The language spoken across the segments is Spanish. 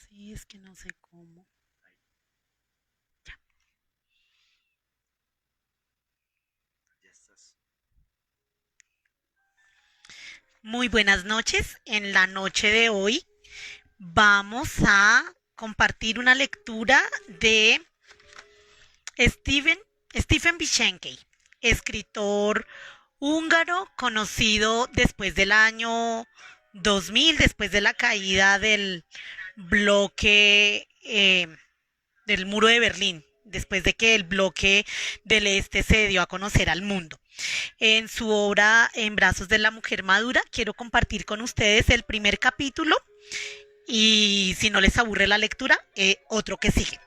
Sí, es que no sé cómo. Muy buenas noches. En la noche de hoy vamos a compartir una lectura de Steven, Stephen Bishenki, escritor húngaro conocido después del año 2000, después de la caída del bloque del muro de Berlín, después de que el bloque del este se dio a conocer al mundo. En su obra En brazos de la mujer madura, quiero compartir con ustedes el primer capítulo y si no les aburre la lectura, otro que sigue.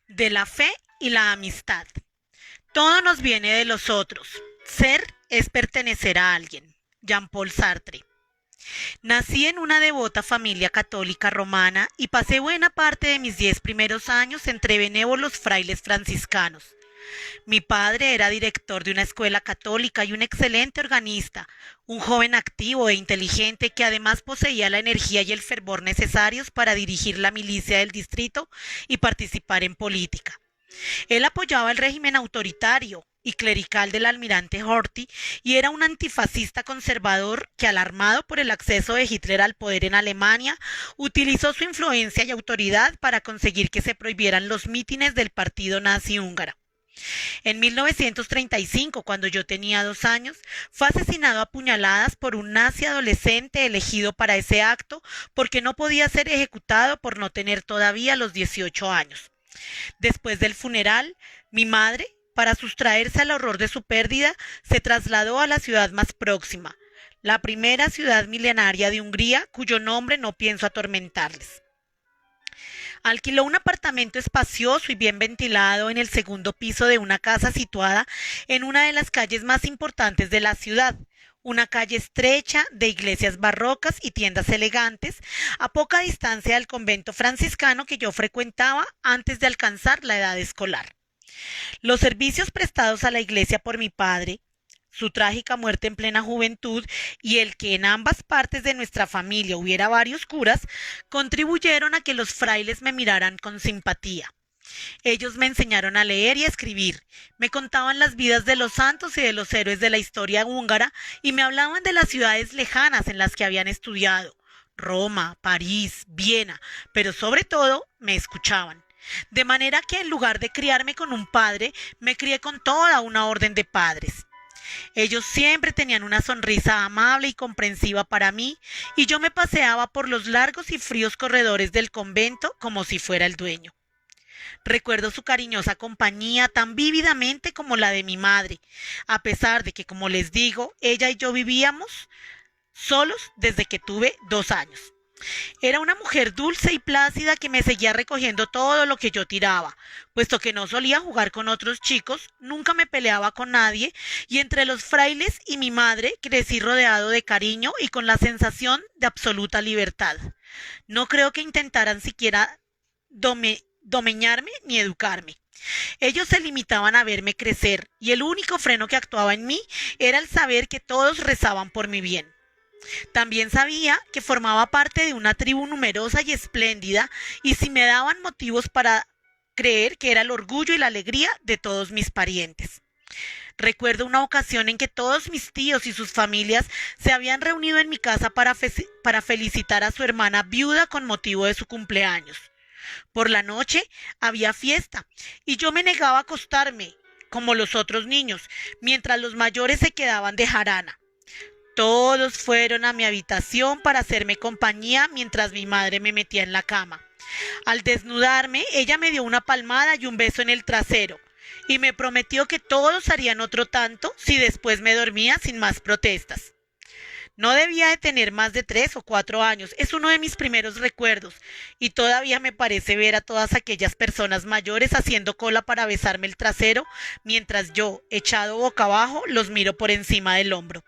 De la fe y la amistad. Todo nos viene de los otros. Ser es pertenecer a alguien. Jean-Paul Sartre. Nací en una devota familia católica romana y pasé buena parte de mis 10 primeros años entre benévolos frailes franciscanos. Mi padre era director de una escuela católica y un excelente organista, un joven activo e inteligente que además poseía la energía y el fervor necesarios para dirigir la milicia del distrito y participar en política. Él apoyaba el régimen autoritario y clerical del almirante Horthy y era un antifascista conservador que, alarmado por el acceso de Hitler al poder en Alemania, utilizó su influencia y autoridad para conseguir que se prohibieran los mítines del partido nazi húngaro. En 1935, cuando yo tenía 2 años, fue asesinado a puñaladas por un nazi adolescente elegido para ese acto porque no podía ser ejecutado por no tener todavía los 18 años. Después del funeral, mi madre, para sustraerse al horror de su pérdida, se trasladó a la ciudad más próxima, la primera ciudad milenaria de Hungría, cuyo nombre no pienso atormentarles. Alquiló un apartamento espacioso y bien ventilado en el segundo piso de una casa situada en una de las calles más importantes de la ciudad, una calle estrecha de iglesias barrocas y tiendas elegantes, a poca distancia del convento franciscano que yo frecuentaba antes de alcanzar la edad escolar. Los servicios prestados a la iglesia por mi padre, su trágica muerte en plena juventud y el que en ambas partes de nuestra familia hubiera varios curas, contribuyeron a que los frailes me miraran con simpatía. Ellos me enseñaron a leer y a escribir, me contaban las vidas de los santos y de los héroes de la historia húngara y me hablaban de las ciudades lejanas en las que habían estudiado, Roma, París, Viena, pero sobre todo me escuchaban. De manera que en lugar de criarme con un padre, me crié con toda una orden de padres. Ellos siempre tenían una sonrisa amable y comprensiva para mí, y yo me paseaba por los largos y fríos corredores del convento como si fuera el dueño. Recuerdo su cariñosa compañía tan vívidamente como la de mi madre, a pesar de que, como les digo, ella y yo vivíamos solos desde que tuve 2 años. Era una mujer dulce y plácida que me seguía recogiendo todo lo que yo tiraba, puesto que no solía jugar con otros chicos, nunca me peleaba con nadie, y entre los frailes y mi madre crecí rodeado de cariño y con la sensación de absoluta libertad. No creo que intentaran siquiera domeñarme ni educarme. Ellos se limitaban a verme crecer, y el único freno que actuaba en mí era el saber que todos rezaban por mi bien. También sabía que formaba parte de una tribu numerosa y espléndida, y si me daban motivos para creer que era el orgullo y la alegría de todos mis parientes. Recuerdo una ocasión en que todos mis tíos y sus familias se habían reunido en mi casa para felicitar a su hermana viuda con motivo de su cumpleaños. Por la noche había fiesta y yo me negaba a acostarme, como los otros niños, mientras los mayores se quedaban de jarana. Todos fueron a mi habitación para hacerme compañía mientras mi madre me metía en la cama. Al desnudarme, ella me dio una palmada y un beso en el trasero, y me prometió que todos harían otro tanto si después me dormía sin más protestas. No debía de tener más de 3 o 4 años, es uno de mis primeros recuerdos, y todavía me parece ver a todas aquellas personas mayores haciendo cola para besarme el trasero, mientras yo, echado boca abajo, los miro por encima del hombro.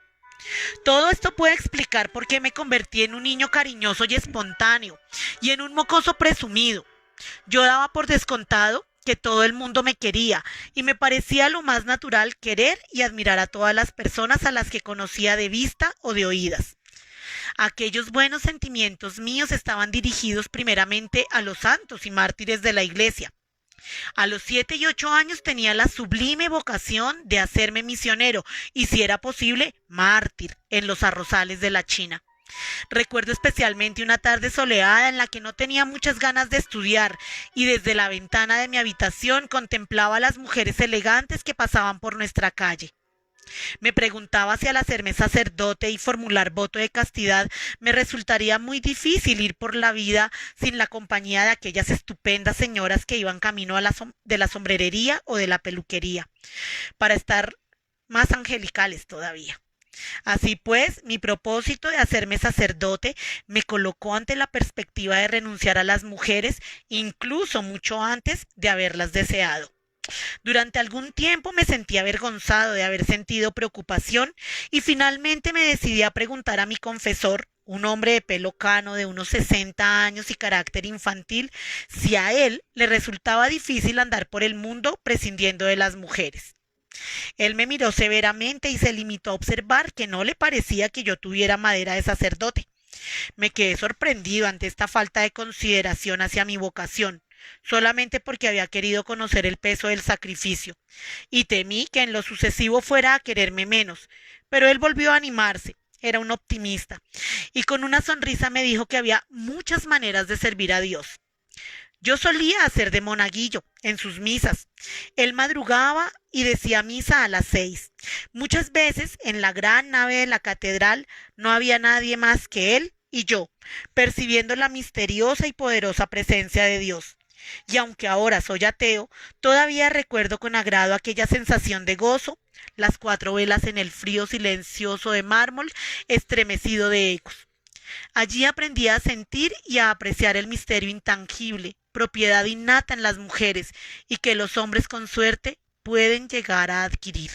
Todo esto puede explicar por qué me convertí en un niño cariñoso y espontáneo, y en un mocoso presumido. Yo daba por descontado que todo el mundo me quería y me parecía lo más natural querer y admirar a todas las personas a las que conocía de vista o de oídas. Aquellos buenos sentimientos míos estaban dirigidos primeramente a los santos y mártires de la Iglesia. A los 7 y 8 años tenía la sublime vocación de hacerme misionero y, si era posible, mártir en los arrozales de la China. Recuerdo especialmente una tarde soleada en la que no tenía muchas ganas de estudiar y desde la ventana de mi habitación contemplaba a las mujeres elegantes que pasaban por nuestra calle. Me preguntaba si al hacerme sacerdote y formular voto de castidad me resultaría muy difícil ir por la vida sin la compañía de aquellas estupendas señoras que iban camino de la sombrerería o de la peluquería, para estar más angelicales todavía. Así pues, mi propósito de hacerme sacerdote me colocó ante la perspectiva de renunciar a las mujeres, incluso mucho antes de haberlas deseado. Durante algún tiempo me sentí avergonzado de haber sentido preocupación y finalmente me decidí a preguntar a mi confesor, un hombre de pelo cano de unos 60 años y carácter infantil, si a él le resultaba difícil andar por el mundo prescindiendo de las mujeres. Él me miró severamente y se limitó a observar que no le parecía que yo tuviera madera de sacerdote. Me quedé sorprendido ante esta falta de consideración hacia mi vocación, solamente porque había querido conocer el peso del sacrificio, y temí que en lo sucesivo fuera a quererme menos, pero él volvió a animarse. Era un optimista, y con una sonrisa me dijo que había muchas maneras de servir a Dios. Yo solía hacer de monaguillo en sus misas. Él madrugaba y decía misa a las 6. Muchas veces en la gran nave de la catedral no había nadie más que él y yo, percibiendo la misteriosa y poderosa presencia de Dios. Y aunque ahora soy ateo, todavía recuerdo con agrado aquella sensación de gozo, las 4 velas en el frío silencioso de mármol, estremecido de ecos. Allí aprendí a sentir y a apreciar el misterio intangible, propiedad innata en las mujeres y que los hombres con suerte pueden llegar a adquirir.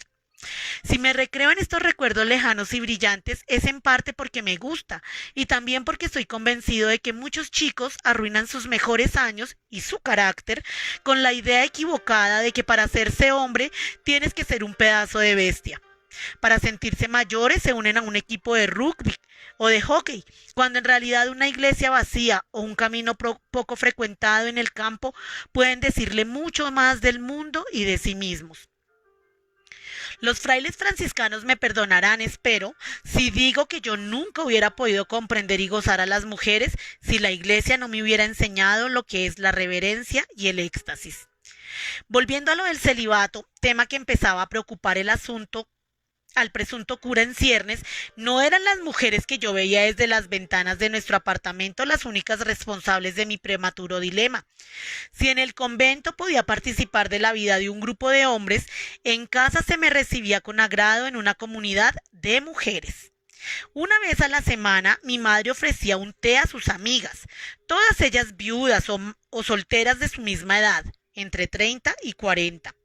Si me recreo en estos recuerdos lejanos y brillantes es en parte porque me gusta y también porque estoy convencido de que muchos chicos arruinan sus mejores años y su carácter con la idea equivocada de que para hacerse hombre tienes que ser un pedazo de bestia. Para sentirse mayores se unen a un equipo de rugby o de hockey, cuando en realidad una iglesia vacía o un camino poco frecuentado en el campo pueden decirle mucho más del mundo y de sí mismos. Los frailes franciscanos me perdonarán, espero, si digo que yo nunca hubiera podido comprender y gozar a las mujeres si la iglesia no me hubiera enseñado lo que es la reverencia y el éxtasis. Volviendo a lo del celibato, tema que empezaba a preocupar el asunto al presunto cura en ciernes, no eran las mujeres que yo veía desde las ventanas de nuestro apartamento las únicas responsables de mi prematuro dilema. Si en el convento podía participar de la vida de un grupo de hombres, en casa se me recibía con agrado en una comunidad de mujeres. Una vez a la semana mi madre ofrecía un té a sus amigas, todas ellas viudas o solteras de su misma edad, entre 30 y 40.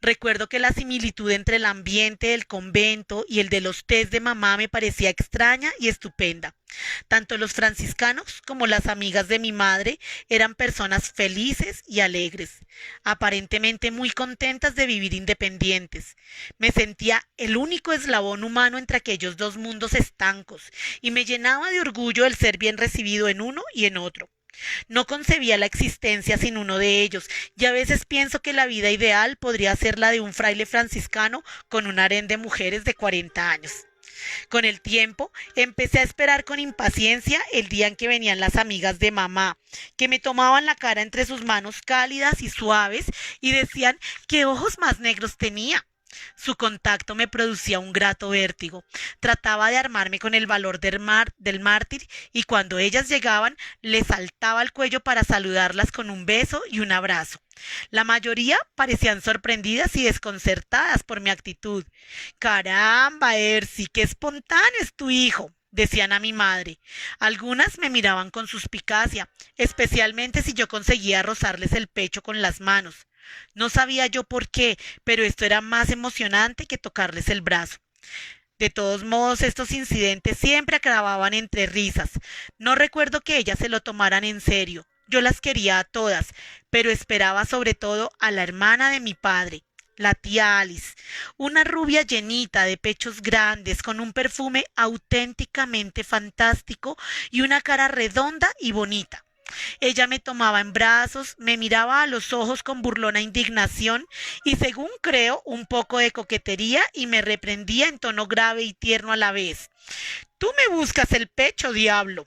Recuerdo que la similitud entre el ambiente del convento y el de los tés de mamá me parecía extraña y estupenda. Tanto los franciscanos como las amigas de mi madre eran personas felices y alegres, aparentemente muy contentas de vivir independientes. Me sentía el único eslabón humano entre aquellos dos mundos estancos y me llenaba de orgullo el ser bien recibido en uno y en otro. No concebía la existencia sin uno de ellos, y a veces pienso que la vida ideal podría ser la de un fraile franciscano con un harén de mujeres de 40 años. Con el tiempo, empecé a esperar con impaciencia el día en que venían las amigas de mamá, que me tomaban la cara entre sus manos cálidas y suaves y decían qué ojos más negros tenía. Su contacto me producía un grato vértigo. Trataba de armarme con el valor del mártir y cuando ellas llegaban les saltaba al cuello para saludarlas con un beso y un abrazo. La mayoría parecían sorprendidas y desconcertadas por mi actitud. «Caramba, Ersi, qué espontáneo es tu hijo», decían a mi madre. Algunas me miraban con suspicacia, especialmente si yo conseguía rozarles el pecho con las manos. No sabía yo por qué, pero esto era más emocionante que tocarles el brazo. De todos modos, estos incidentes siempre acababan entre risas. No recuerdo que ellas se lo tomaran en serio. Yo las quería a todas, pero esperaba sobre todo a la hermana de mi padre, la tía Alice, una rubia llenita de pechos grandes, con un perfume auténticamente fantástico y una cara redonda y bonita. Ella me tomaba en brazos, me miraba a los ojos con burlona indignación y, según creo, un poco de coquetería, y me reprendía en tono grave y tierno a la vez. Tú me buscas el pecho, diablo.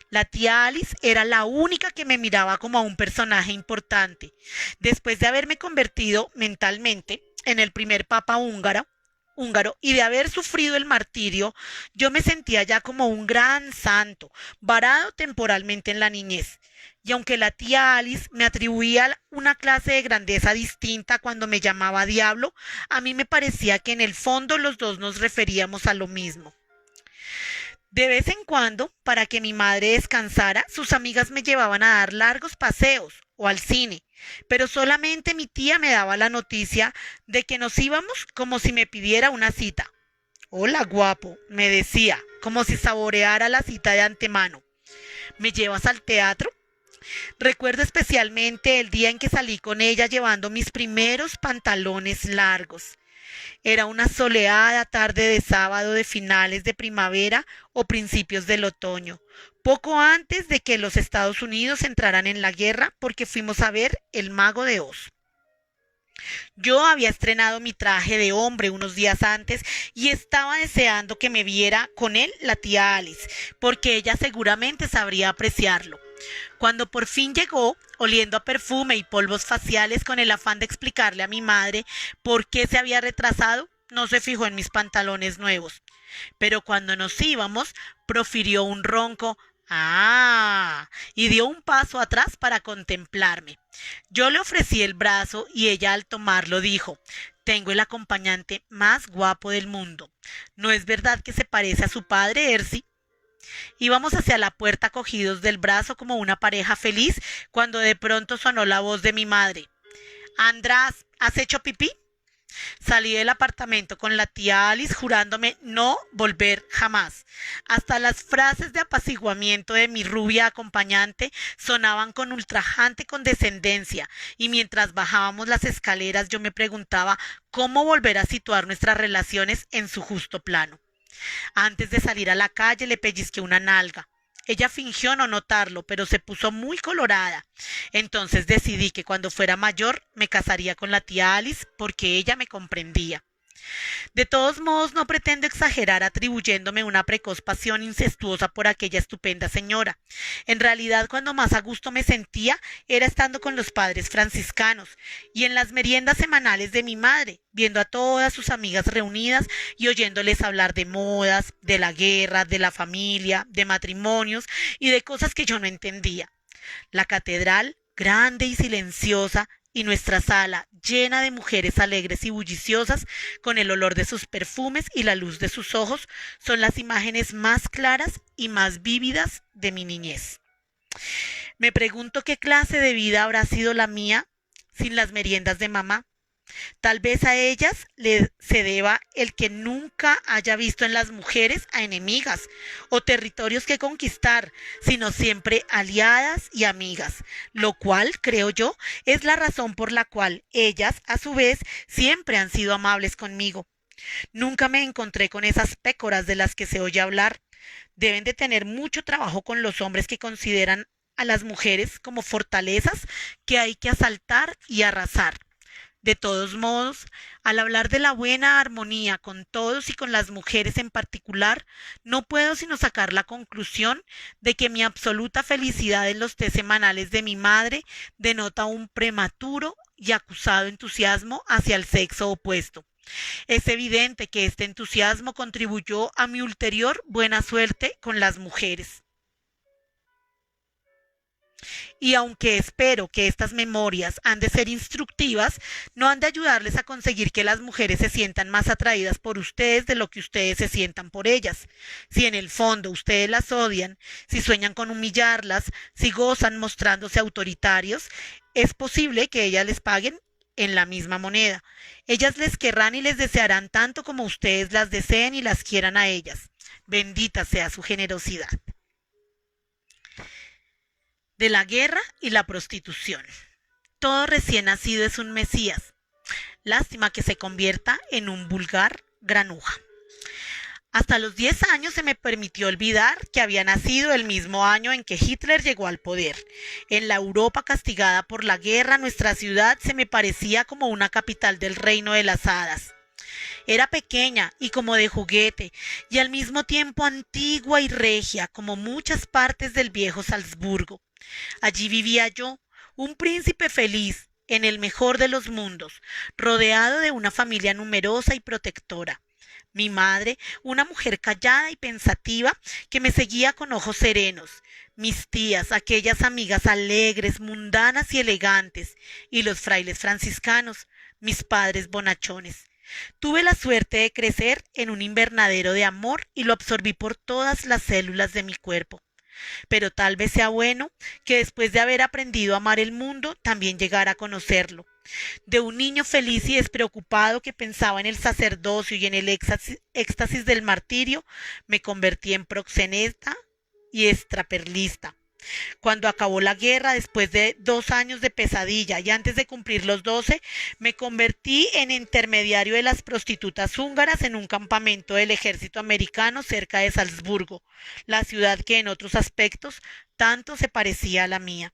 La tía Alice era la única que me miraba como a un personaje importante. Después de haberme convertido mentalmente en el primer papa húngaro y de haber sufrido el martirio, yo me sentía ya como un gran santo, varado temporalmente en la niñez. Y aunque la tía Alice me atribuía una clase de grandeza distinta cuando me llamaba diablo, a mí me parecía que en el fondo los dos nos referíamos a lo mismo. De vez en cuando, para que mi madre descansara, sus amigas me llevaban a dar largos paseos o al cine, pero solamente mi tía me daba la noticia de que nos íbamos como si me pidiera una cita. Hola, guapo, me decía, como si saboreara la cita de antemano. ¿Me llevas al teatro? Recuerdo especialmente el día en que salí con ella llevando mis primeros pantalones largos. Era una soleada tarde de sábado de finales de primavera o principios del otoño, poco antes de que los Estados Unidos entraran en la guerra, porque fuimos a ver El Mago de Oz. Yo había estrenado mi traje de hombre unos días antes y estaba deseando que me viera con él la tía Alice, porque ella seguramente sabría apreciarlo. Cuando por fin llegó, oliendo a perfume y polvos faciales, con el afán de explicarle a mi madre por qué se había retrasado, no se fijó en mis pantalones nuevos. Pero cuando nos íbamos, profirió un ronco ¡ah! Y dio un paso atrás para contemplarme. Yo le ofrecí el brazo y ella, al tomarlo, dijo: tengo el acompañante más guapo del mundo. ¿No es verdad que se parece a su padre, Ersi? Íbamos hacia la puerta cogidos del brazo como una pareja feliz, cuando de pronto sonó la voz de mi madre. András, ¿has hecho pipí? Salí del apartamento con la tía Alice, jurándome no volver jamás. Hasta las frases de apaciguamiento de mi rubia acompañante sonaban con ultrajante condescendencia, y mientras bajábamos las escaleras yo me preguntaba cómo volver a situar nuestras relaciones en su justo plano. Antes de salir a la calle le pellizqué una nalga. Ella fingió no notarlo, pero se puso muy colorada. Entonces decidí que cuando fuera mayor me casaría con la tía Alice, porque ella me comprendía. De todos modos, no pretendo exagerar atribuyéndome una precoz pasión incestuosa por aquella estupenda señora. En realidad, cuando más a gusto me sentía era estando con los padres franciscanos y en las meriendas semanales de mi madre, viendo a todas sus amigas reunidas y oyéndoles hablar de modas, de la guerra, de la familia, de matrimonios y de cosas que yo no entendía. La catedral, grande y silenciosa, y nuestra sala, llena de mujeres alegres y bulliciosas, con el olor de sus perfumes y la luz de sus ojos, son las imágenes más claras y más vívidas de mi niñez. Me pregunto qué clase de vida habrá sido la mía sin las meriendas de mamá. Tal vez a ellas se deba el que nunca haya visto en las mujeres a enemigas o territorios que conquistar, sino siempre aliadas y amigas, lo cual, creo yo, es la razón por la cual ellas, a su vez, siempre han sido amables conmigo. Nunca me encontré con esas pécoras de las que se oye hablar. Deben de tener mucho trabajo con los hombres que consideran a las mujeres como fortalezas que hay que asaltar y arrasar. De todos modos, al hablar de la buena armonía con todos y con las mujeres en particular, no puedo sino sacar la conclusión de que mi absoluta felicidad en los té semanales de mi madre denota un prematuro y acusado entusiasmo hacia el sexo opuesto. Es evidente que este entusiasmo contribuyó a mi ulterior buena suerte con las mujeres. Y aunque espero que estas memorias han de ser instructivas, no han de ayudarles a conseguir que las mujeres se sientan más atraídas por ustedes de lo que ustedes se sientan por ellas. Si en el fondo ustedes las odian, si sueñan con humillarlas, si gozan mostrándose autoritarios, es posible que ellas les paguen en la misma moneda. Ellas les querrán y les desearán tanto como ustedes las deseen y las quieran a ellas. Bendita sea su generosidad. de la guerra y la prostitución. Todo recién nacido es un mesías. Lástima que se convierta en un vulgar granuja. Hasta los 10 años se me permitió olvidar que había nacido el mismo año en que Hitler llegó al poder. En la Europa castigada por la guerra, nuestra ciudad se me parecía como una capital del reino de las hadas. Era pequeña y como de juguete, y al mismo tiempo antigua y regia, como muchas partes del viejo Salzburgo. Allí vivía yo, un príncipe feliz, en el mejor de los mundos, rodeado de una familia numerosa y protectora. Mi madre, una mujer callada y pensativa que me seguía con ojos serenos. Mis tías, aquellas amigas alegres, mundanas y elegantes. Y los frailes franciscanos, mis padres bonachones. Tuve la suerte de crecer en un invernadero de amor y lo absorbí por todas las células de mi cuerpo. Pero tal vez sea bueno que después de haber aprendido a amar el mundo, también llegara a conocerlo. De un niño feliz y despreocupado que pensaba en el sacerdocio y en el éxtasis del martirio, me convertí en proxeneta y extraperlista. Cuando acabó la guerra, después de 2 años de pesadilla y antes de cumplir los 12, me convertí en intermediario de las prostitutas húngaras en un campamento del ejército americano cerca de Salzburgo, la ciudad que en otros aspectos tanto se parecía a la mía.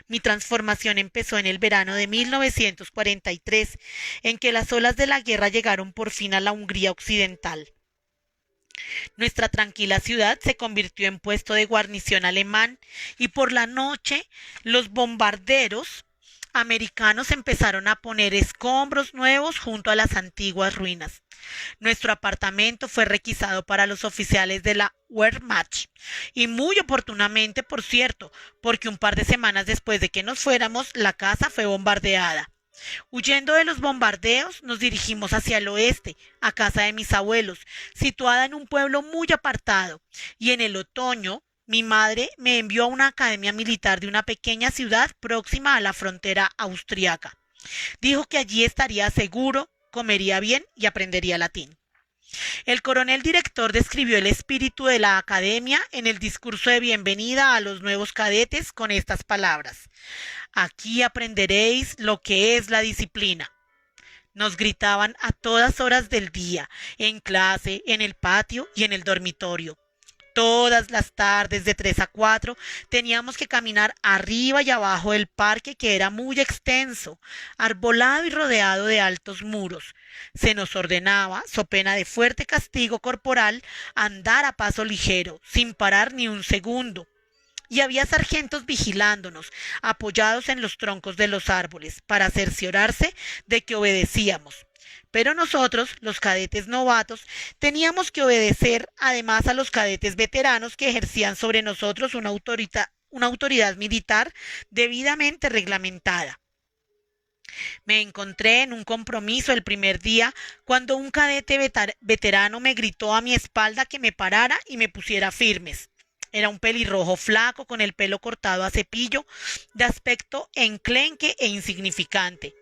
Mi transformación empezó en el verano de 1943, en que las olas de la guerra llegaron por fin a la Hungría occidental. Nuestra tranquila ciudad se convirtió en puesto de guarnición alemán y por la noche los bombarderos americanos empezaron a poner escombros nuevos junto a las antiguas ruinas. Nuestro apartamento fue requisado para los oficiales de la Wehrmacht y muy oportunamente, por cierto, porque un par de semanas después de que nos fuéramos, la casa fue bombardeada. Huyendo de los bombardeos, nos dirigimos hacia el oeste, a casa de mis abuelos, situada en un pueblo muy apartado, y en el otoño mi madre me envió a una academia militar de una pequeña ciudad próxima a la frontera austriaca. Dijo que allí estaría seguro, comería bien y aprendería latín. El coronel director describió el espíritu de la academia en el discurso de bienvenida a los nuevos cadetes con estas palabras: aquí aprenderéis lo que es la disciplina. Nos gritaban a todas horas del día, en clase, en el patio y en el dormitorio. Todas las tardes de 3 a 4 teníamos que caminar arriba y abajo del parque, que era muy extenso, arbolado y rodeado de altos muros. Se nos ordenaba, so pena de fuerte castigo corporal, andar a paso ligero, sin parar ni un segundo. Y había sargentos vigilándonos, apoyados en los troncos de los árboles, para cerciorarse de que obedecíamos. Pero nosotros, los cadetes novatos, teníamos que obedecer además a los cadetes veteranos que ejercían sobre nosotros una autoridad militar debidamente reglamentada. Me encontré en un compromiso el primer día cuando un cadete veterano me gritó a mi espalda que me parara y me pusiera firmes. Era un pelirrojo flaco con el pelo cortado a cepillo, de aspecto enclenque e insignificante.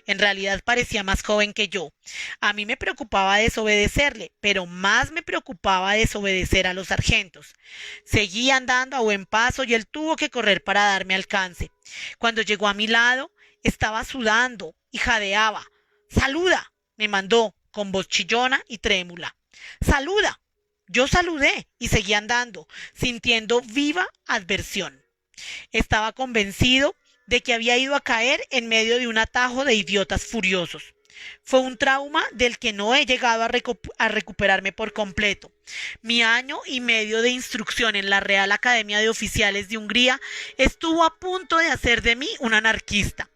En realidad parecía más joven que yo. A mí me preocupaba desobedecerle, pero más me preocupaba desobedecer a los sargentos. Seguí andando a buen paso y él tuvo que correr para darme alcance. Cuando llegó a mi lado, estaba sudando y jadeaba. ¡Saluda!, me mandó con voz chillona y trémula. ¡Saluda! Yo saludé y seguí andando, sintiendo viva adversión. Estaba convencido de que había ido a caer en medio de un atajo de idiotas furiosos. Fue un trauma del que no he llegado a recuperarme por completo. Mi año y medio de instrucción en la Real Academia de Oficiales de Hungría estuvo a punto de hacer de mí un anarquista.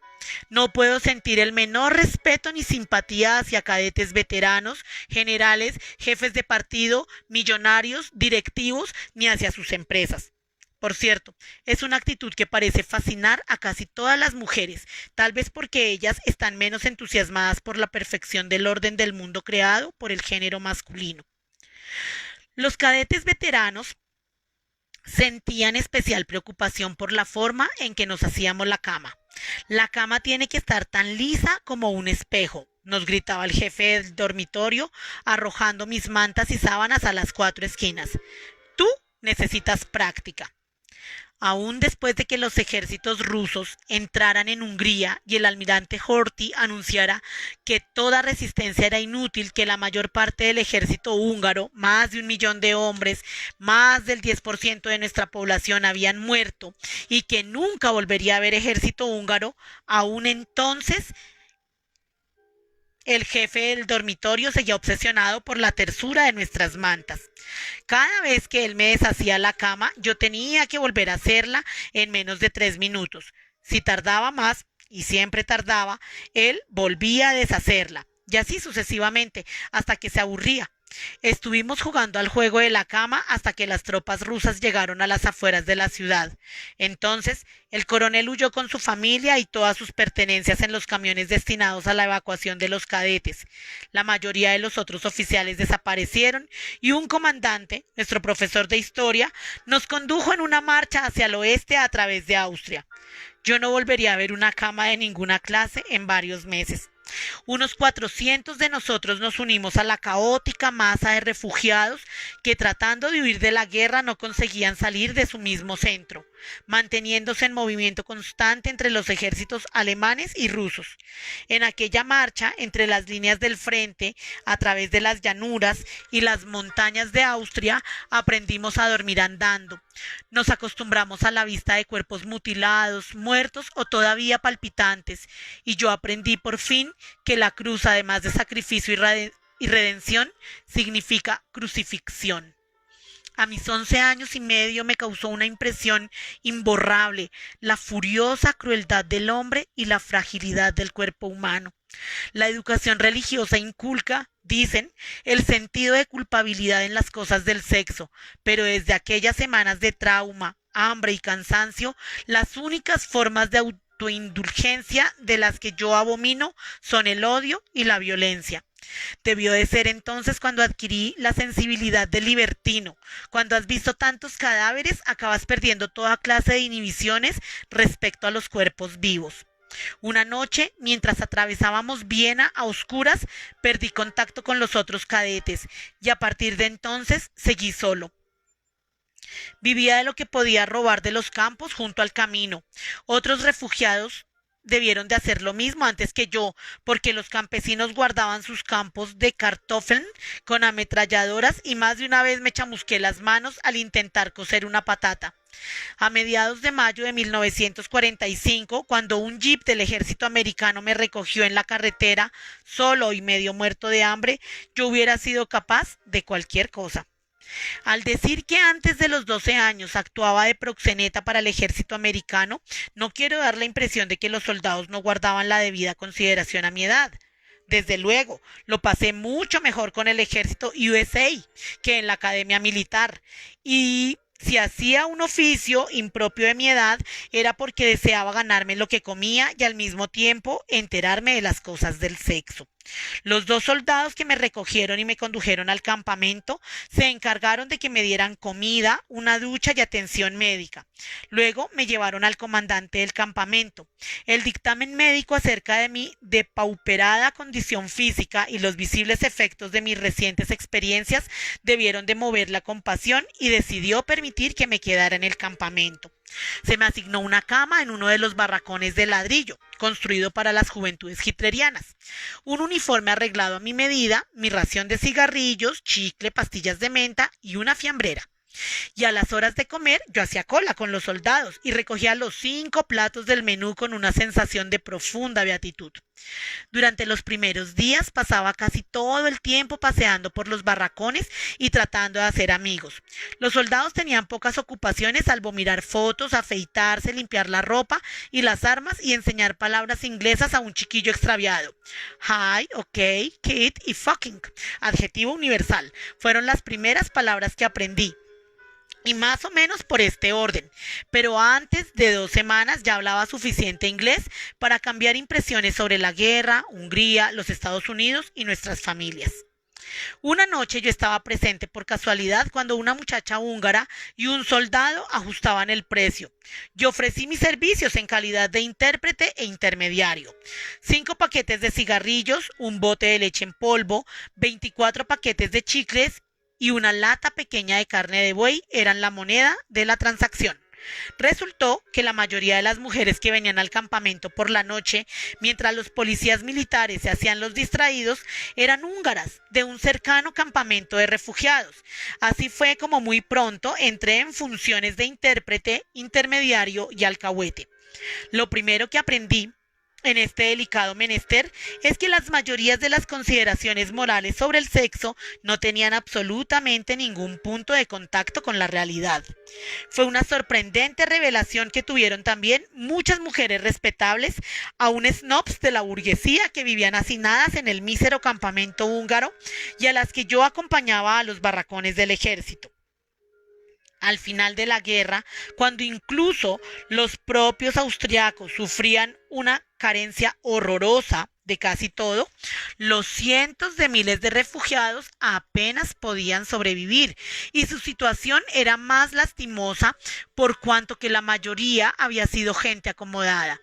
No puedo sentir el menor respeto ni simpatía hacia cadetes veteranos, generales, jefes de partido, millonarios, directivos, ni hacia sus empresas. Por cierto, es una actitud que parece fascinar a casi todas las mujeres, tal vez porque ellas están menos entusiasmadas por la perfección del orden del mundo creado por el género masculino. Los cadetes veteranos sentían especial preocupación por la forma en que nos hacíamos la cama. La cama tiene que estar tan lisa como un espejo, nos gritaba el jefe del dormitorio, arrojando mis mantas y sábanas a las 4 esquinas. Tú necesitas práctica. Aún después de que los ejércitos rusos entraran en Hungría y el almirante Horthy anunciara que toda resistencia era inútil, que la mayor parte del ejército húngaro, más de 1 millón de hombres, más del 10% de nuestra población habían muerto y que nunca volvería a haber ejército húngaro, aún entonces el jefe del dormitorio seguía obsesionado por la tersura de nuestras mantas. Cada vez que él me deshacía la cama, yo tenía que volver a hacerla en menos de 3 minutos. Si tardaba más, y siempre tardaba, él volvía a deshacerla. Y así sucesivamente, hasta que se aburría. Estuvimos jugando al juego de la cama hasta que las tropas rusas llegaron a las afueras de la ciudad. Entonces, el coronel huyó con su familia y todas sus pertenencias en los camiones destinados a la evacuación de los cadetes. La mayoría de los otros oficiales desaparecieron y un comandante, nuestro profesor de historia, nos condujo en una marcha hacia el oeste a través de Austria. Yo no volvería a ver una cama de ninguna clase en varios meses. Unos 400 de nosotros nos unimos a la caótica masa de refugiados que tratando de huir de la guerra no conseguían salir de su mismo centro, manteniéndose en movimiento constante entre los ejércitos alemanes y rusos. En aquella marcha entre las líneas del frente, a través de las llanuras y las montañas de Austria, aprendimos a dormir andando. Nos acostumbramos a la vista de cuerpos mutilados, muertos o todavía palpitantes, y yo aprendí por fin que la cruz, además de sacrificio y redención, significa crucifixión. A mis 11 años y medio me causó una impresión imborrable la furiosa crueldad del hombre y la fragilidad del cuerpo humano. La educación religiosa inculca, dicen, el sentido de culpabilidad en las cosas del sexo, pero desde aquellas semanas de trauma, hambre y cansancio, las únicas formas de autoindulgencia de las que yo abomino son el odio y la violencia. Debió de ser entonces cuando adquirí la sensibilidad del libertino. Cuando has visto tantos cadáveres, acabas perdiendo toda clase de inhibiciones respecto a los cuerpos vivos. Una noche, mientras atravesábamos Viena a oscuras, perdí contacto con los otros cadetes y a partir de entonces seguí solo. Vivía de lo que podía robar de los campos junto al camino. Otros refugiados debieron de hacer lo mismo antes que yo, porque los campesinos guardaban sus campos de kartoffeln con ametralladoras y más de una vez me chamusqué las manos al intentar cocer una patata. A mediados de mayo de 1945, cuando un jeep del ejército americano me recogió en la carretera, solo y medio muerto de hambre, yo hubiera sido capaz de cualquier cosa. Al decir que antes de los 12 años actuaba de proxeneta para el ejército americano, no quiero dar la impresión de que los soldados no guardaban la debida consideración a mi edad. Desde luego, lo pasé mucho mejor con el ejército USA que en la academia militar. Y si hacía un oficio impropio de mi edad, era porque deseaba ganarme lo que comía y al mismo tiempo enterarme de las cosas del sexo. Los 2 soldados que me recogieron y me condujeron al campamento se encargaron de que me dieran comida, una ducha y atención médica. Luego me llevaron al comandante del campamento. El dictamen médico acerca de mi depauperada condición física y los visibles efectos de mis recientes experiencias debieron de mover la compasión y decidió permitir que me quedara en el campamento. Se me asignó una cama en uno de los barracones de ladrillo, construido para las juventudes hitlerianas, un uniforme arreglado a mi medida, mi ración de cigarrillos, chicle, pastillas de menta y una fiambrera. Y a las horas de comer yo hacía cola con los soldados y recogía los 5 platos del menú con una sensación de profunda beatitud. Durante los primeros días pasaba casi todo el tiempo paseando por los barracones y tratando de hacer amigos. Los soldados tenían pocas ocupaciones salvo mirar fotos, afeitarse, limpiar la ropa y las armas y enseñar palabras inglesas a un chiquillo extraviado. Hi, ok, kid y fucking, adjetivo universal, fueron las primeras palabras que aprendí. Y más o menos por este orden, pero antes de 2 semanas ya hablaba suficiente inglés para cambiar impresiones sobre la guerra, Hungría, los Estados Unidos y nuestras familias. Una noche yo estaba presente por casualidad cuando una muchacha húngara y un soldado ajustaban el precio. Yo ofrecí mis servicios en calidad de intérprete e intermediario. 5 paquetes de cigarrillos, un bote de leche en polvo, 24 paquetes de chicles y una lata pequeña de carne de buey eran la moneda de la transacción. Resultó que la mayoría de las mujeres que venían al campamento por la noche, mientras los policías militares se hacían los distraídos, eran húngaras de un cercano campamento de refugiados. Así fue como muy pronto entré en funciones de intérprete, intermediario y alcahuete. Lo primero que aprendí en este delicado menester es que las mayorías de las consideraciones morales sobre el sexo no tenían absolutamente ningún punto de contacto con la realidad. Fue una sorprendente revelación que tuvieron también muchas mujeres respetables, aún snobs de la burguesía que vivían hacinadas en el mísero campamento húngaro y a las que yo acompañaba a los barracones del ejército. Al final de la guerra, cuando incluso los propios austriacos sufrían una carencia horrorosa de casi todo, los cientos de miles de refugiados apenas podían sobrevivir y su situación era más lastimosa por cuanto que la mayoría había sido gente acomodada.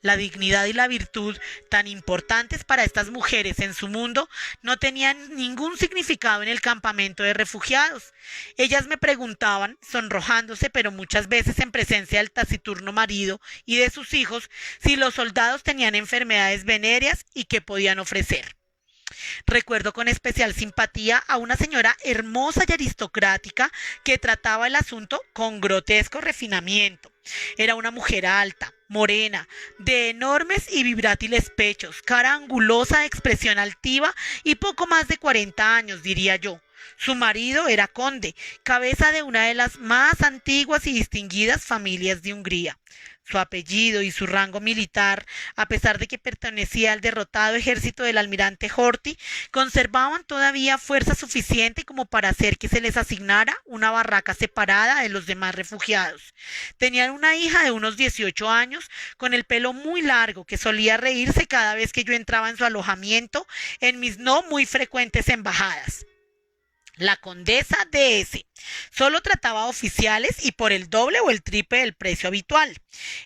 La dignidad y la virtud, tan importantes para estas mujeres en su mundo, no tenían ningún significado en el campamento de refugiados. Ellas me preguntaban, sonrojándose, pero muchas veces en presencia del taciturno marido y de sus hijos, si los soldados tenían enfermedades venéreas y qué podían ofrecer. Recuerdo con especial simpatía a una señora hermosa y aristocrática que trataba el asunto con grotesco refinamiento. Era una mujer alta, morena, de enormes y vibrátiles pechos, cara angulosa de expresión altiva y poco más de 40 años, diría yo. Su marido era conde, cabeza de una de las más antiguas y distinguidas familias de Hungría. Su apellido y su rango militar, a pesar de que pertenecía al derrotado ejército del almirante Horthy, conservaban todavía fuerza suficiente como para hacer que se les asignara una barraca separada de los demás refugiados. Tenían una hija de unos 18 años, con el pelo muy largo, que solía reírse cada vez que yo entraba en su alojamiento en mis no muy frecuentes embajadas. La condesa de S. Solo trataba oficiales y por el doble o el triple del precio habitual.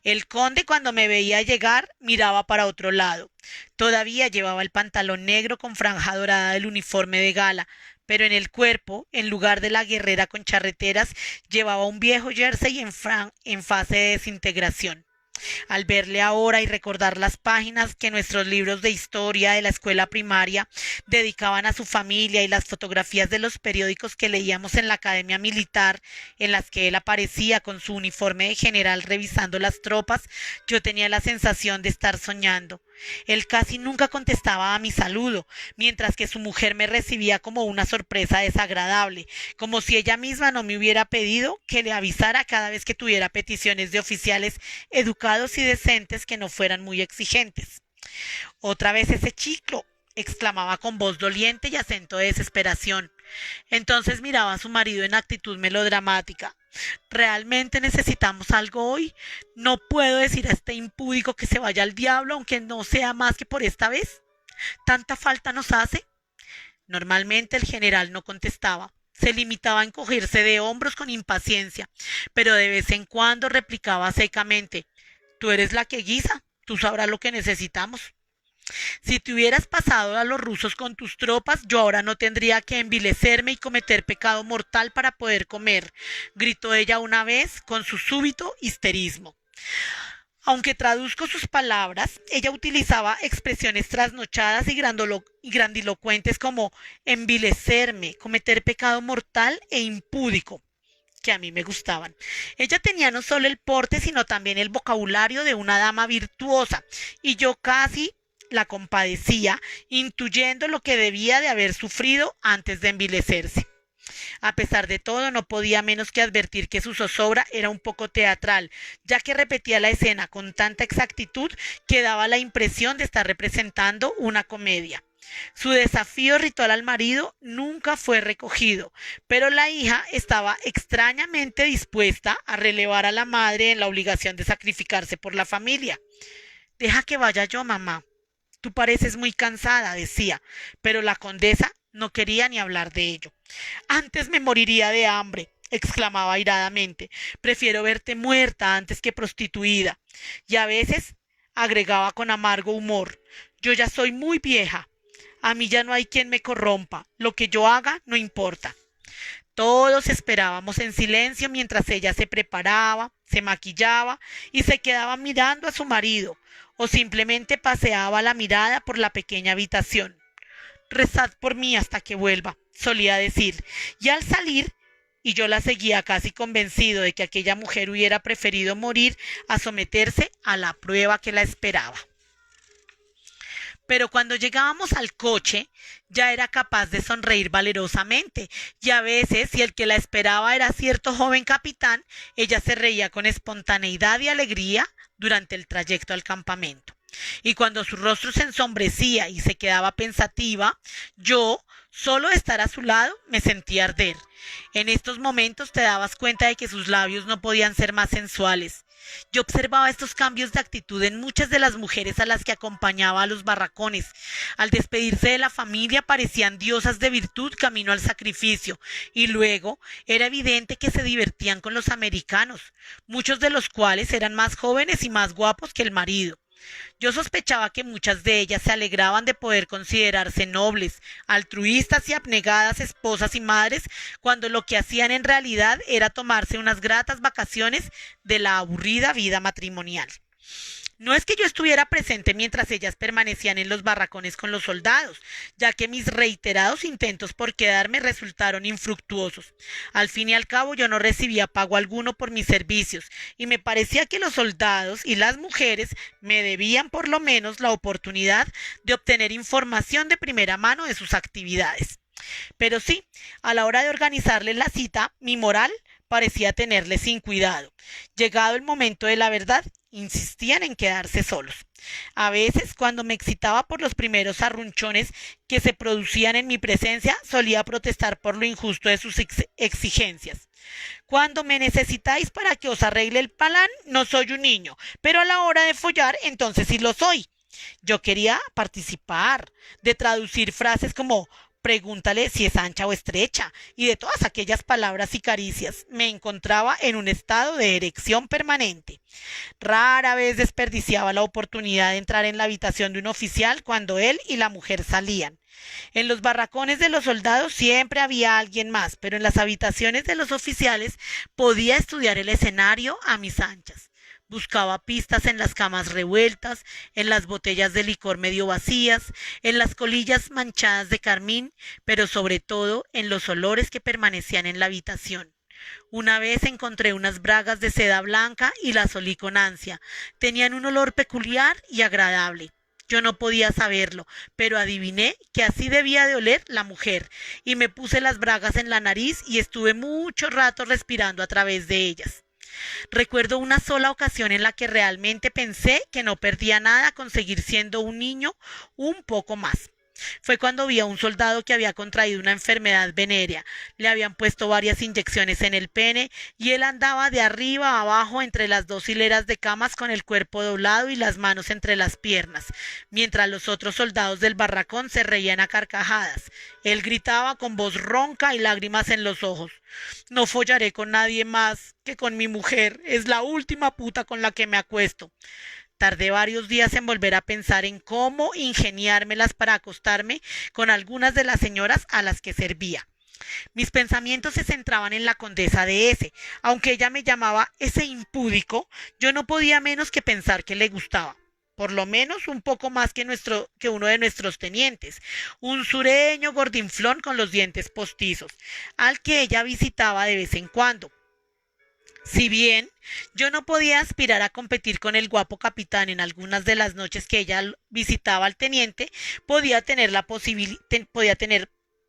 El conde, cuando me veía llegar, miraba para otro lado. Todavía llevaba el pantalón negro con franja dorada del uniforme de gala, pero en el cuerpo, en lugar de la guerrera con charreteras, llevaba un viejo jersey en fase de desintegración. Al verle ahora y recordar las páginas que nuestros libros de historia de la escuela primaria dedicaban a su familia y las fotografías de los periódicos que leíamos en la academia militar en las que él aparecía con su uniforme de general revisando las tropas, yo tenía la sensación de estar soñando. Él casi nunca contestaba a mi saludo, mientras que su mujer me recibía como una sorpresa desagradable, como si ella misma no me hubiera pedido que le avisara cada vez que tuviera peticiones de oficiales educados y decentes que no fueran muy exigentes. Otra vez ese chico, exclamaba con voz doliente y acento de desesperación. Entonces miraba a su marido en actitud melodramática. ¿Realmente necesitamos algo hoy? No puedo decir a este impúdico que se vaya al diablo, aunque no sea más que por esta vez. ¿Tanta falta nos hace? Normalmente el general no contestaba. Se limitaba a encogerse de hombros con impaciencia, pero de vez en cuando replicaba secamente: Tú eres la que guisa, tú sabrás lo que necesitamos. Si te hubieras pasado a los rusos con tus tropas, yo ahora no tendría que envilecerme y cometer pecado mortal para poder comer, gritó ella una vez con su súbito histerismo. Aunque traduzco sus palabras, ella utilizaba expresiones trasnochadas y grandilocuentes como envilecerme, cometer pecado mortal e impúdico, que a mí me gustaban. Ella tenía no solo el porte, sino también el vocabulario de una dama virtuosa, y yo casi la compadecía, intuyendo lo que debía de haber sufrido antes de envilecerse. A pesar de todo, no podía menos que advertir que su zozobra era un poco teatral, ya que repetía la escena con tanta exactitud que daba la impresión de estar representando una comedia. Su desafío ritual al marido nunca fue recogido, pero la hija estaba extrañamente dispuesta a relevar a la madre en la obligación de sacrificarse por la familia. Deja que vaya yo, mamá. Tú pareces muy cansada, decía, pero la condesa no quería ni hablar de ello. Antes me moriría de hambre, exclamaba airadamente. Prefiero verte muerta antes que prostituida. Y a veces agregaba con amargo humor: yo ya soy muy vieja. A mí ya no hay quien me corrompa. Lo que yo haga no importa. Todos esperábamos en silencio mientras ella se preparaba, se maquillaba y se quedaba mirando a su marido, o simplemente paseaba la mirada por la pequeña habitación. Rezad por mí hasta que vuelva, solía decir, y al salir, y yo la seguía casi convencido de que aquella mujer hubiera preferido morir a someterse a la prueba que la esperaba. Pero cuando llegábamos al coche, ya era capaz de sonreír valerosamente, y a veces, si el que la esperaba era cierto joven capitán, ella se reía con espontaneidad y alegría durante el trayecto al campamento. Y cuando su rostro se ensombrecía y se quedaba pensativa, yo, solo de estar a su lado, me sentía arder. En estos momentos te dabas cuenta de que sus labios no podían ser más sensuales. Yo observaba estos cambios de actitud en muchas de las mujeres a las que acompañaba a los barracones. Al despedirse de la familia parecían diosas de virtud camino al sacrificio, y luego era evidente que se divertían con los americanos, muchos de los cuales eran más jóvenes y más guapos que el marido. Yo sospechaba que muchas de ellas se alegraban de poder considerarse nobles, altruistas y abnegadas esposas y madres, cuando lo que hacían en realidad era tomarse unas gratas vacaciones de la aburrida vida matrimonial. No es que yo estuviera presente mientras ellas permanecían en los barracones con los soldados, ya que mis reiterados intentos por quedarme resultaron infructuosos. Al fin y al cabo yo no recibía pago alguno por mis servicios, y me parecía que los soldados y las mujeres me debían por lo menos la oportunidad de obtener información de primera mano de sus actividades. Pero sí, a la hora de organizarles la cita, mi moral parecía tenerles sin cuidado. Llegado el momento de la verdad, insistían en quedarse solos. A veces, cuando me excitaba por los primeros arrunchones que se producían en mi presencia, solía protestar por lo injusto de sus exigencias. Cuando me necesitáis para que os arregle el palán, no soy un niño, pero a la hora de follar, entonces sí lo soy. Yo quería participar, de traducir frases como pregúntale si es ancha o estrecha, y de todas aquellas palabras y caricias. Me encontraba en un estado de erección permanente. Rara vez desperdiciaba la oportunidad de entrar en la habitación de un oficial cuando él y la mujer salían. En los barracones de los soldados siempre había alguien más, pero en las habitaciones de los oficiales podía estudiar el escenario a mis anchas. Buscaba pistas en las camas revueltas, en las botellas de licor medio vacías, en las colillas manchadas de carmín, pero sobre todo en los olores que permanecían en la habitación. Una vez encontré unas bragas de seda blanca y las olí con ansia. Tenían un olor peculiar y agradable. Yo no podía saberlo, pero adiviné que así debía de oler la mujer, y me puse las bragas en la nariz y estuve mucho rato respirando a través de ellas. Recuerdo una sola ocasión en la que realmente pensé que no perdía nada con seguir siendo un niño un poco más. Fue cuando vi a un soldado que había contraído una enfermedad venérea. Le habían puesto varias inyecciones en el pene y él andaba de arriba a abajo entre las dos hileras de camas con el cuerpo doblado y las manos entre las piernas, mientras los otros soldados del barracón se reían a carcajadas. Él gritaba con voz ronca y lágrimas en los ojos: no follaré con nadie más que con mi mujer. Es la última puta con la que me acuesto. Tardé varios días en volver a pensar en cómo ingeniármelas para acostarme con algunas de las señoras a las que servía. Mis pensamientos se centraban en la condesa de S. Aunque ella me llamaba ese impúdico, yo no podía menos que pensar que le gustaba. Por lo menos un poco más que uno de nuestros tenientes, un sureño gordinflón con los dientes postizos, al que ella visitaba de vez en cuando. Si bien yo no podía aspirar a competir con el guapo capitán en algunas de las noches que ella visitaba al teniente, podía tener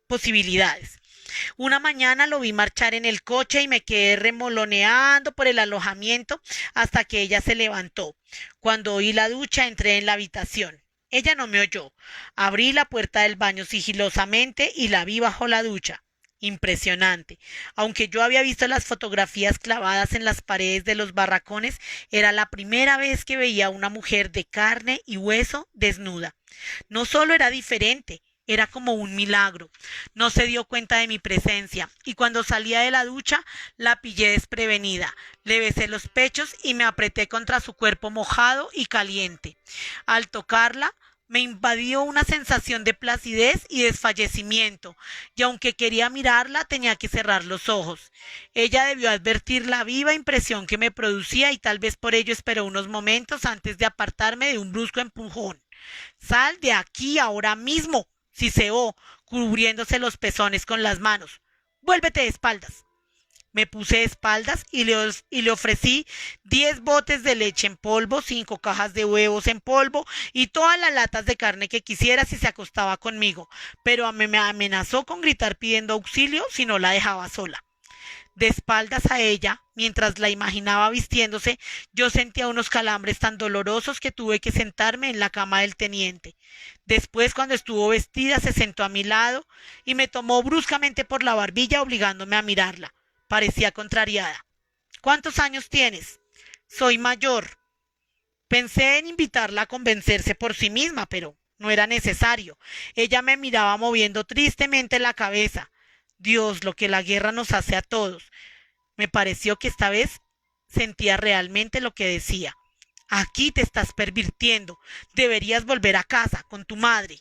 posibilidades. Una mañana lo vi marchar en el coche y me quedé remoloneando por el alojamiento hasta que ella se levantó. Cuando oí la ducha, entré en la habitación. Ella no me oyó. Abrí la puerta del baño sigilosamente y la vi bajo la ducha. Impresionante. Aunque yo había visto las fotografías clavadas en las paredes de los barracones, era la primera vez que veía a una mujer de carne y hueso desnuda. No solo era diferente, era como un milagro. No se dio cuenta de mi presencia, y cuando salía de la ducha la pillé desprevenida. Le besé los pechos y me apreté contra su cuerpo mojado y caliente. Al tocarla, Me invadió una sensación de placidez y desfallecimiento, y aunque quería mirarla, tenía que cerrar los ojos. Ella debió advertir la viva impresión que me producía y tal vez por ello esperó unos momentos antes de apartarme de un brusco empujón. Sal de aquí ahora mismo, siseó, cubriéndose los pezones con las manos. Vuélvete de espaldas. Me puse de espaldas y le ofrecí 10 botes de leche en polvo, 5 cajas de huevos en polvo y todas las latas de carne que quisiera si se acostaba conmigo, pero me amenazó con gritar pidiendo auxilio si no la dejaba sola. De espaldas a ella, mientras la imaginaba vistiéndose, yo sentía unos calambres tan dolorosos que tuve que sentarme en la cama del teniente. Después, cuando estuvo vestida, se sentó a mi lado y me tomó bruscamente por la barbilla, obligándome a mirarla. Parecía contrariada. ¿Cuántos años tienes? Soy mayor. Pensé en invitarla a convencerse por sí misma, pero no era necesario. Ella me miraba moviendo tristemente la cabeza. Dios, lo que la guerra nos hace a todos. Me pareció que esta vez sentía realmente lo que decía. Aquí te estás pervirtiendo. Deberías volver a casa con tu madre.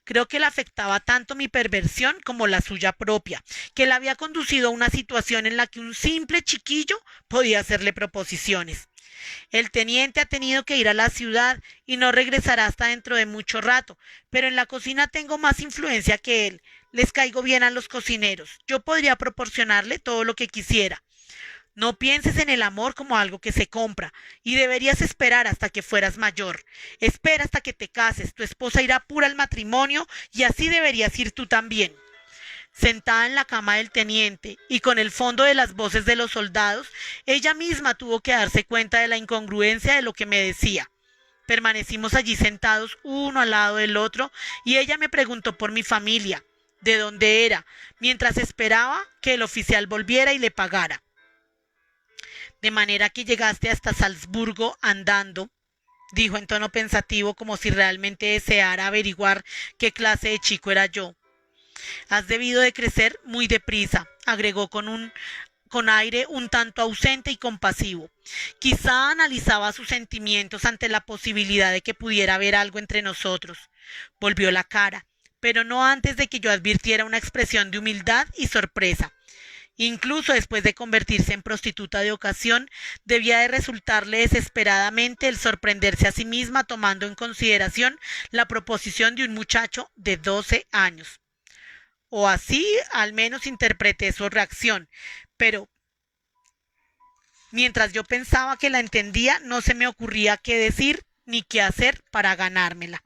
Creo que le afectaba tanto mi perversión como la suya propia, que la había conducido a una situación en la que un simple chiquillo podía hacerle proposiciones. El teniente ha tenido que ir a la ciudad y no regresará hasta dentro de mucho rato, pero en la cocina tengo más influencia que él. Les caigo bien a los cocineros. Yo podría proporcionarle todo lo que quisiera. No pienses en el amor como algo que se compra y deberías esperar hasta que fueras mayor. Espera hasta que te cases, tu esposa irá pura al matrimonio y así deberías ir tú también. Sentada en la cama del teniente y con el fondo de las voces de los soldados, ella misma tuvo que darse cuenta de la incongruencia de lo que me decía. Permanecimos allí sentados uno al lado del otro y ella me preguntó por mi familia, de dónde era, mientras esperaba que el oficial volviera y le pagara. De manera que llegaste hasta Salzburgo andando, dijo en tono pensativo como si realmente deseara averiguar qué clase de chico era yo. Has debido de crecer muy deprisa, agregó con aire un tanto ausente y compasivo. Quizá analizaba sus sentimientos ante la posibilidad de que pudiera haber algo entre nosotros. Volvió la cara, pero no antes de que yo advirtiera una expresión de humildad y sorpresa. Incluso después de convertirse en prostituta de ocasión, debía de resultarle desesperadamente el sorprenderse a sí misma tomando en consideración la proposición de un muchacho de 12 años. O así al menos interpreté su reacción, pero mientras yo pensaba que la entendía, no se me ocurría qué decir ni qué hacer para ganármela.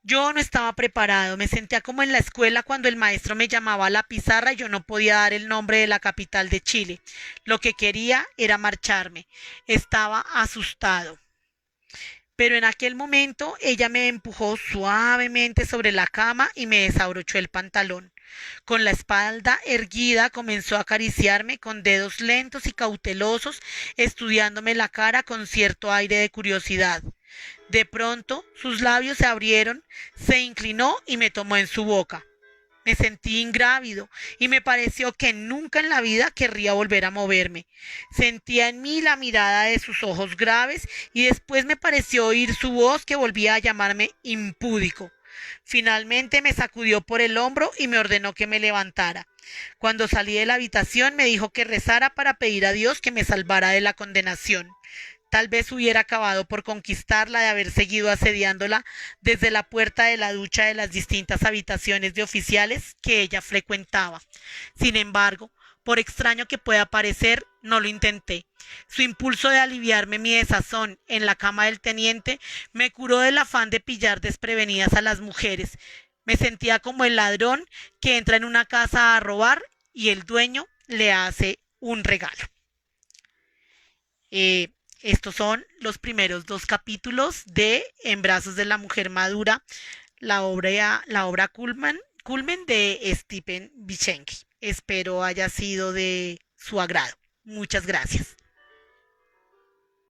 Yo no estaba preparado, me sentía como en la escuela cuando el maestro me llamaba a la pizarra y yo no podía dar el nombre de la capital de Chile. Lo que quería era marcharme. Estaba asustado. Pero en aquel momento ella me empujó suavemente sobre la cama y me desabrochó el pantalón. Con la espalda erguida comenzó a acariciarme con dedos lentos y cautelosos, estudiándome la cara con cierto aire de curiosidad. De pronto sus labios se abrieron, se inclinó y me tomó en su boca. Me sentí ingrávido y me pareció que nunca en la vida querría volver a moverme. Sentía en mí la mirada de sus ojos graves y después me pareció oír su voz que volvía a llamarme impúdico. Finalmente me sacudió por el hombro y me ordenó que me levantara. Cuando salí de la habitación me dijo que rezara para pedir a Dios que me salvara de la condenación. Tal vez hubiera acabado por conquistarla de haber seguido asediándola desde la puerta de la ducha de las distintas habitaciones de oficiales que ella frecuentaba. Sin embargo, por extraño que pueda parecer, no lo intenté. Su impulso de aliviarme mi desazón en la cama del teniente me curó del afán de pillar desprevenidas a las mujeres. Me sentía como el ladrón que entra en una casa a robar y el dueño le hace un regalo. Estos son los primeros 2 capítulos de En brazos de la mujer madura, la obra Culmen de Stephen Bichensky. Espero haya sido de su agrado. Muchas gracias.